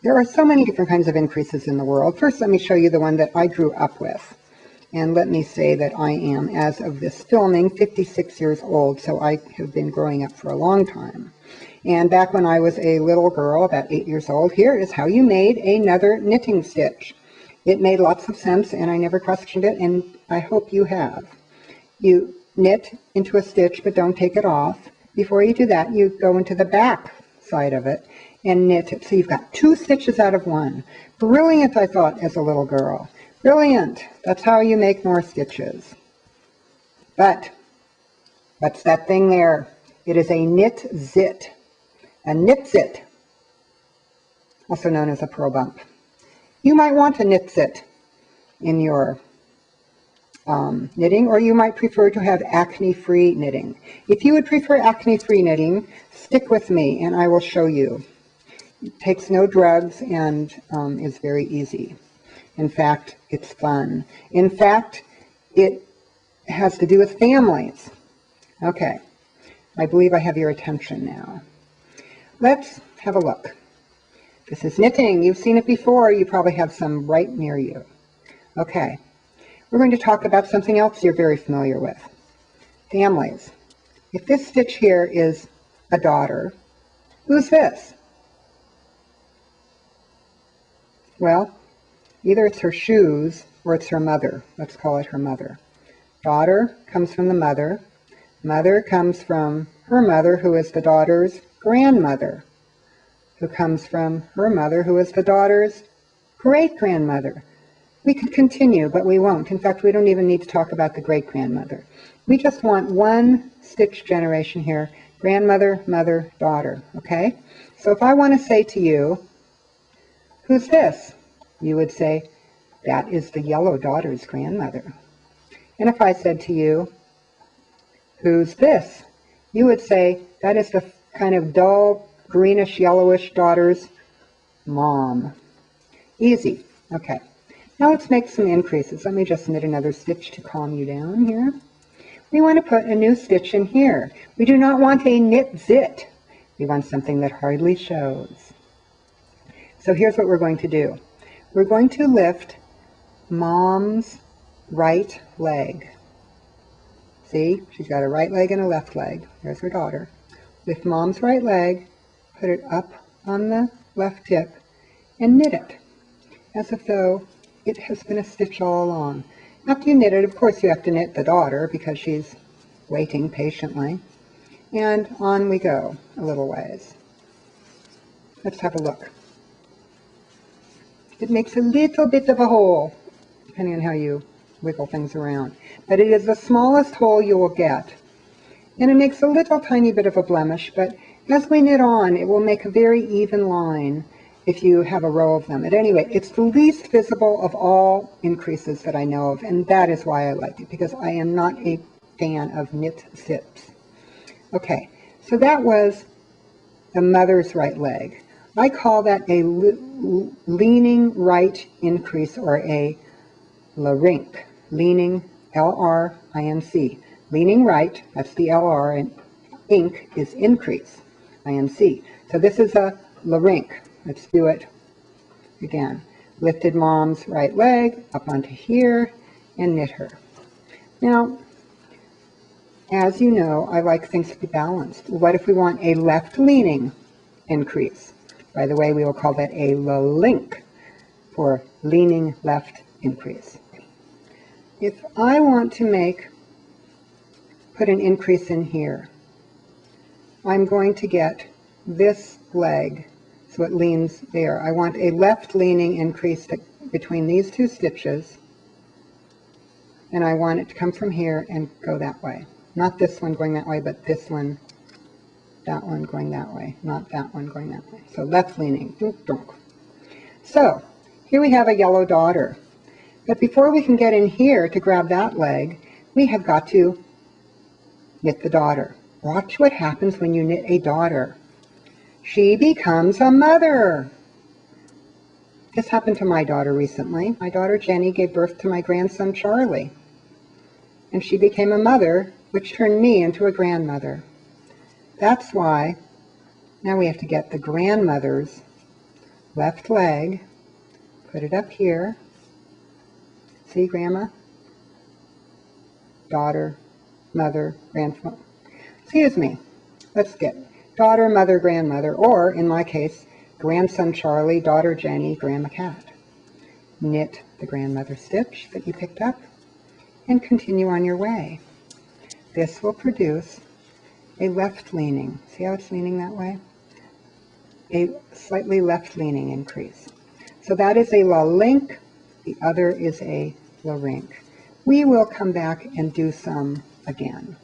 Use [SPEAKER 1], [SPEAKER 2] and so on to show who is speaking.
[SPEAKER 1] There are so many different kinds of increases in the world. First, let me show you the one that I grew up with. And let me say that I am, as of this filming, 56 years old, so I have been growing up for a long time. And back when I was a little girl, about 8 years old, here is how you made another knitting stitch. It made lots of sense, and I never questioned it, and I hope you have. You knit into a stitch, but don't take it off. Before you do that, you go into the back side of it and knit it. So you've got 2 stitches out of 1. Brilliant, I thought, as a little girl. Brilliant. That's how you make more stitches. But what's that thing there? It is a knit zit. A knit zit, also known as a purl bump. You might want a knit zit in your knitting, or you might prefer to have acne-free knitting. If you would prefer acne-free knitting, stick with me and I will show you. It takes no drugs and is very easy. In fact, it's fun. In fact, it has to do with families. Okay, I believe I have your attention now. Let's have a look. This is knitting. You've seen it before. You probably have some right near you. Okay, we're going to talk about something else you're very familiar with. Families. If this stitch here is a daughter, who's this? Well, either it's her shoes or it's her mother. Let's call it her mother. Daughter comes from the mother. Mother comes from her mother, who is the daughter's grandmother, who comes from her mother, who is the daughter's great-grandmother. We could continue, but we won't. In fact, we don't even need to talk about the great-grandmother. We just want one stitch generation here, grandmother, mother, daughter, okay? So if I want to say to you, who's this? You would say, that is the yellow daughter's grandmother. And if I said to you, who's this? You would say, that is the kind of dull, greenish, yellowish daughter's mom. Easy. Okay. Now let's make some increases. Let me just knit another stitch to calm you down here. We want to put a new stitch in here. We do not want a knit zit. We want something that hardly shows. So here's what we're going to do. We're going to lift mom's right leg. See, she's got a right leg and a left leg. There's her daughter. Lift mom's right leg, put it up on the left hip, and knit it, as if though it has been a stitch all along. After you knit it, of course, you have to knit the daughter because she's waiting patiently. And on we go a little ways. Let's have a look. It makes a little bit of a hole, depending on how you wiggle things around. But it is the smallest hole you will get. And it makes a little tiny bit of a blemish, but as we knit on, it will make a very even line if you have a row of them. At any rate, it's the least visible of all increases that I know of, and that is why I like it, because I am not a fan of knit zips. Okay, so that was the mother's right leg. I call that a leaning right increase, or a Rink, leaning, L-R-I-N-C. Leaning right, that's the L-R, and ink is increase, I-N-C. So this is a Rink. Let's do it again. Lifted mom's right leg up onto here and knit her. Now, as you know, I like things to be balanced. What if we want a left leaning increase? By the way, we will call that a link for leaning left increase. If I want to put an increase in here, I'm going to get this leg so it leans there. I want a left leaning increase between these two stitches, and I want it to come from here and go that way. Not this one going that way, but this one, that one going that way, not that one going that way. So left leaning. So here we have a yellow daughter. But before we can get in here to grab that leg, we have got to knit the daughter. Watch what happens when you knit a daughter. She becomes a mother. This happened to my daughter recently. My daughter Jenny gave birth to my grandson Charlie. And she became a mother, which turned me into a grandmother. That's why now we have to get the grandmother's left leg, put it up here. See, grandma, daughter, mother, grandfather. Excuse me. Let's get daughter, mother, grandmother, or in my case, grandson Charlie, daughter Jenny, grandma Cat. Knit the grandmother stitch that you picked up and continue on your way. This will produce a left leaning. See how it's leaning that way? A slightly left leaning increase. So that is a la link. The other is a la rink. We will come back and do some again.